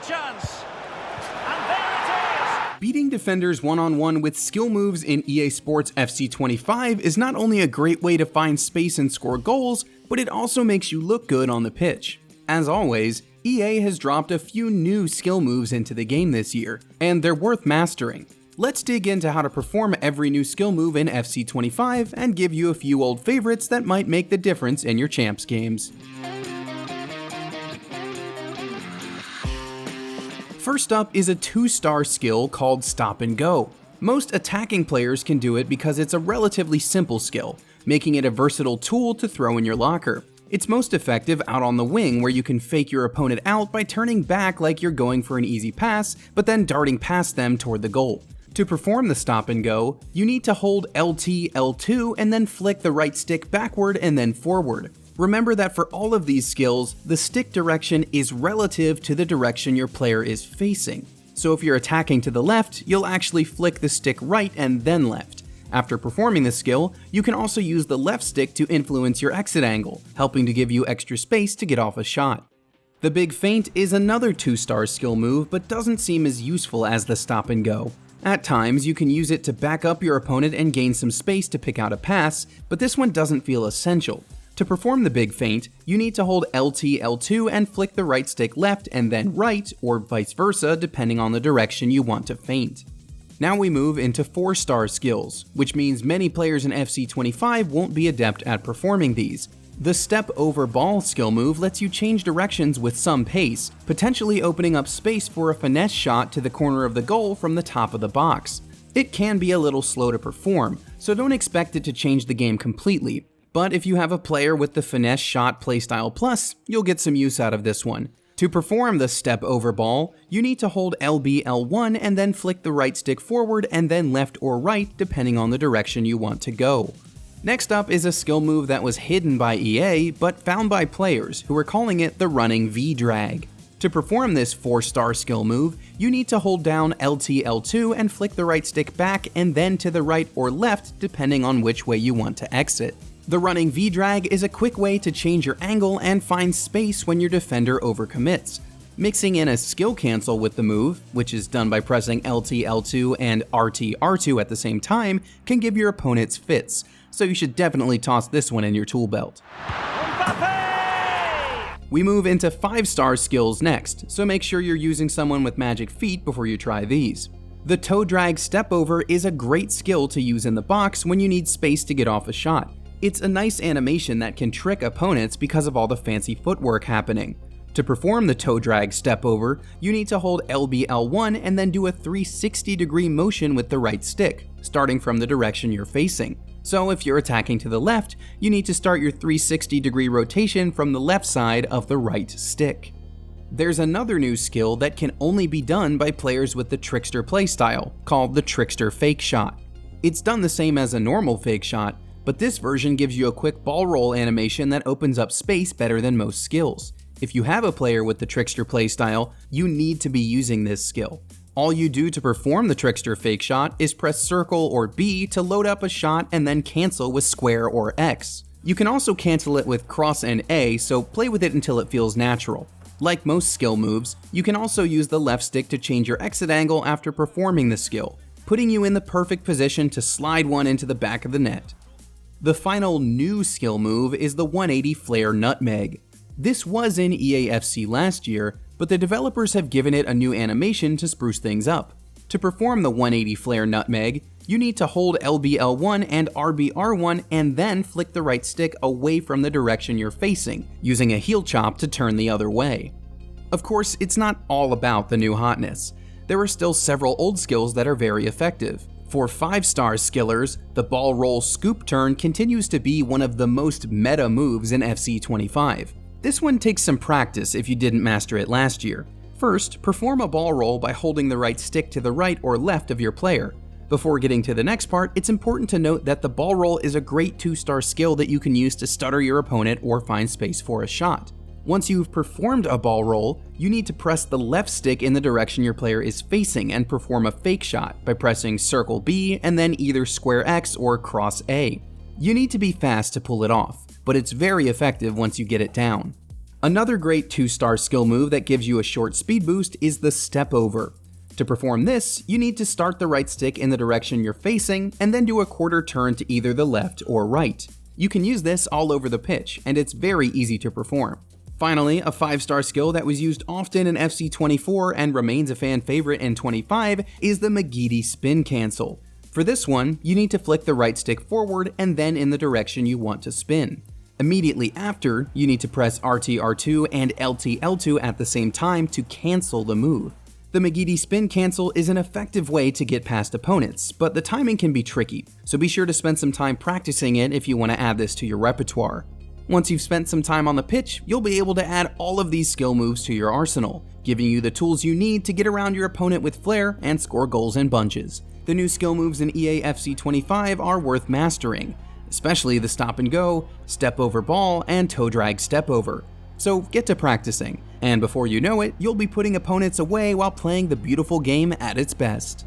chance. And there it is. Beating defenders one-on-one with skill moves in EA Sports FC 25 is not only a great way to find space and score goals, but it also makes you look good on the pitch. As always, EA has dropped a few new skill moves into the game this year, and they're worth mastering. Let's dig into how to perform every new skill move in FC 25 and give you a few old favorites that might make the difference in your champs games. First up is a 2-star skill called Stop and Go. Most attacking players can do it because it's a relatively simple skill, making it a versatile tool to throw in your locker. It's most effective out on the wing, where you can fake your opponent out by turning back like you're going for an easy pass, but then darting past them toward the goal. To perform the Stop and Go, you need to hold LT, L2 and then flick the right stick backward and then forward. Remember that for all of these skills, the stick direction is relative to the direction your player is facing. So if you're attacking to the left, you'll actually flick the stick right and then left. After performing this skill, you can also use the left stick to influence your exit angle, helping to give you extra space to get off a shot. The Big Feint is another 2-star skill move, but doesn't seem as useful as the Stop and Go. At times, you can use it to back up your opponent and gain some space to pick out a pass, but this one doesn't feel essential. To perform the Big Feint, you need to hold LT, L2 and flick the right stick left and then right, or vice versa depending on the direction you want to feint. Now we move into 4-star skills, which means many players in FC 25 won't be adept at performing these. The Step Over Ball skill move lets you change directions with some pace, potentially opening up space for a finesse shot to the corner of the goal from the top of the box. It can be a little slow to perform, so don't expect it to change the game completely, but if you have a player with the Finesse Shot playstyle plus, you'll get some use out of this one. To perform the Step Over Ball, you need to hold LB, L1 and then flick the right stick forward and then left or right depending on the direction you want to go. Next up is a skill move that was hidden by EA, but found by players who are calling it the running V-drag. To perform this 4-star skill move, you need to hold down LT, L2 and flick the right stick back and then to the right or left depending on which way you want to exit. The running V-drag is a quick way to change your angle and find space when your defender overcommits. Mixing in a skill cancel with the move, which is done by pressing LT, L2 and RT, R2 at the same time, can give your opponents fits, so you should definitely toss this one in your tool belt. We move into 5-star skills next, so make sure you're using someone with magic feet before you try these. The Toe Drag Stepover is a great skill to use in the box when you need space to get off a shot. It's a nice animation that can trick opponents because of all the fancy footwork happening. To perform the Toe Drag Stepover, you need to hold LB, L1 and then do a 360-degree motion with the right stick, starting from the direction you're facing. So if you're attacking to the left, you need to start your 360-degree rotation from the left side of the right stick. There's another new skill that can only be done by players with the Trickster playstyle, called the Trickster Fake Shot. It's done the same as a normal fake shot, but this version gives you a quick ball roll animation that opens up space better than most skills. If you have a player with the Trickster playstyle, you need to be using this skill. All you do to perform the Trickster Fake Shot is press circle or B to load up a shot and then cancel with square or X. You can also cancel it with cross and A, so play with it until it feels natural. Like most skill moves, you can also use the left stick to change your exit angle after performing the skill, putting you in the perfect position to slide one into the back of the net. The final new skill move is the 180 Flair Nutmeg. This was in EAFC last year, but the developers have given it a new animation to spruce things up. To perform the 180 Flair Nutmeg, you need to hold LBL1 and RBR1 and then flick the right stick away from the direction you're facing, using a heel chop to turn the other way. Of course, it's not all about the new hotness. There are still several old skills that are very effective. For 5-star skillers, the ball roll scoop turn continues to be one of the most meta moves in FC 25. This one takes some practice if you didn't master it last year. First, perform a ball roll by holding the right stick to the right or left of your player. Before getting to the next part, it's important to note that the ball roll is a great 2-star skill that you can use to stutter your opponent or find space for a shot. Once you've performed a ball roll, you need to press the left stick in the direction your player is facing and perform a fake shot by pressing circle B and then either square X or cross A. You need to be fast to pull it off, but it's very effective once you get it down. Another great 2-star skill move that gives you a short speed boost is the Stepover. To perform this, you need to start the right stick in the direction you're facing and then do a quarter turn to either the left or right. You can use this all over the pitch, and it's very easy to perform. Finally, a 5-star skill that was used often in FC24 and remains a fan favorite in 25 is the McGeady spin cancel. For this one, you need to flick the right stick forward and then in the direction you want to spin. Immediately after, you need to press RT-R2 and LT-L2 at the same time to cancel the move. The McGeady spin cancel is an effective way to get past opponents, but the timing can be tricky, so be sure to spend some time practicing it if you want to add this to your repertoire. Once you've spent some time on the pitch, you'll be able to add all of these skill moves to your arsenal, giving you the tools you need to get around your opponent with flair and score goals in bunches. The new skill moves in EA FC 25 are worth mastering, especially the stop and go, step over ball, and toe drag step over. So get to practicing, and before you know it, you'll be putting opponents away while playing the beautiful game at its best.